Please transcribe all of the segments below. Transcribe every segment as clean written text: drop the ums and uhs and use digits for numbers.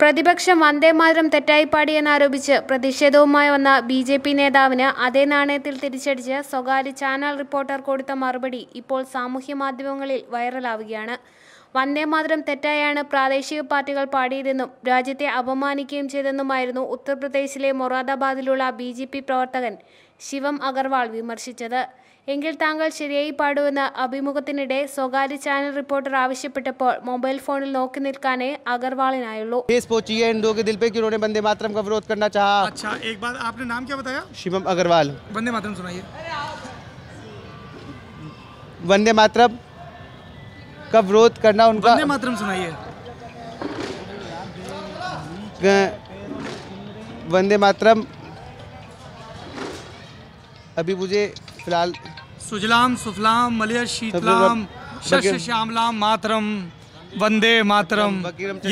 പ്രതിപക്ഷം വന്ദേമാതരം തെറ്റായി പാടിയെന്നാരോപിച്ച് പ്രതിഷേധവുമായി വന്ന ബിജെപി നേതാവിന് അതേ നാണയത്തിൽ തിരിച്ചടിച്ച് സ്വകാര്യ ചാനൽ റിപ്പോർട്ടർ കൊടുത്ത മറുപടി ഇപ്പോൾ സാമൂഹ്യ മാധ്യമങ്ങളിൽ വൈറലാവുകയാണ്. വന്ദേമാതരം തെറ്റായാണ് പ്രാദേശിക പാർട്ടികൾ പാടിയതെന്നും രാജ്യത്തെ അപമാനിക്കുകയും ചെയ്തെന്നുമായിരുന്നു ഉത്തർപ്രദേശിലെ മൊറാദാബാദിലുള്ള ബിജെപി പ്രവർത്തകൻ ശിവം അഗർവാൾ വിമർശിച്ചത്. എങ്കിൽ താങ്കൾ ശരിയായി പാടുവെന്ന് അഭിമുഖത്തിനിടെ സ്വകാര്യ ചാനൽ റിപ്പോർട്ടർ ആവശ്യപ്പെട്ടപ്പോൾ മൊബൈൽ ഫോണിൽ നോക്കി നിൽക്കാനേ അഗർവാളിനായുള്ളൂ. वंदे मातरम का विरोध करना चाहा. अच्छा, एक बात, आपने नाम क्या बताया? शिवम अग्रवाल. वंदे मातरम सुनाइए. वंदे मातरम का विरोध करना उनका. वंदे मातरम सुनाइए. वंदे मातरम अभी मुझे फिलहाल सुजलाम सुफलाम मलय शीतलाम शस्य श्यामलाम मातरम वंदे मातरम,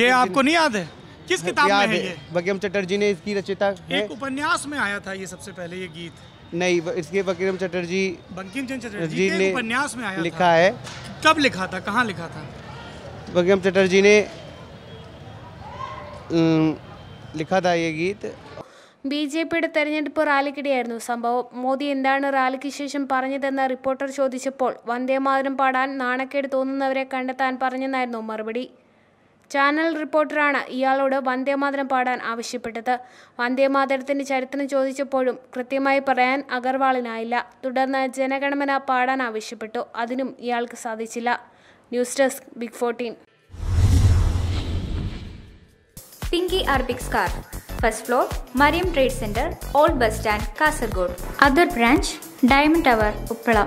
ये आपको नहीं याद है? किस किताब में है ये? बंकिम चटर्जी ने इसकी रचयिता. एक उपन्यास में आया था ये सबसे पहले ये गीत. नहीं, इसके बंकिम चटर्जी ने उपन्यास में आया लिखा है. कब लिखा था, कहाँ लिखा था? बंकिम चटर्जी ने लिखा था ये गीत. ബിജെപിയുടെ തെരഞ്ഞെടുപ്പ് റാലിക്കിടെയായിരുന്നു സംഭവം. മോദി എന്താണ് റാലിക്ക് ശേഷം പറഞ്ഞതെന്ന് റിപ്പോർട്ടർ ചോദിച്ചപ്പോൾ വന്ദേമാതരം പാടാൻ നാണക്കേട് തോന്നുന്നവരെ കണ്ടെത്താൻ പറഞ്ഞെന്നായിരുന്നു മറുപടി. ചാനൽ റിപ്പോർട്ടറാണ് ഇയാളോട് വന്ദേമാതരം പാടാൻ ആവശ്യപ്പെട്ടത്. വന്ദേമാതരത്തിന്റെ ചരിത്രം ചോദിച്ചപ്പോഴും കൃത്യമായി പറയാൻ അഗർവാളിനായില്ല. തുടർന്ന് ജനഗണമന പാടാൻ ആവശ്യപ്പെട്ടു. അതിനും ഇയാൾക്ക് സാധിച്ചില്ല. News desk big 14. Pinky Arabic Scar. First floor, Mariam Trade Center, Old Bus Stand, Kasaragod. Other branch, Diamond Tower, Uppala.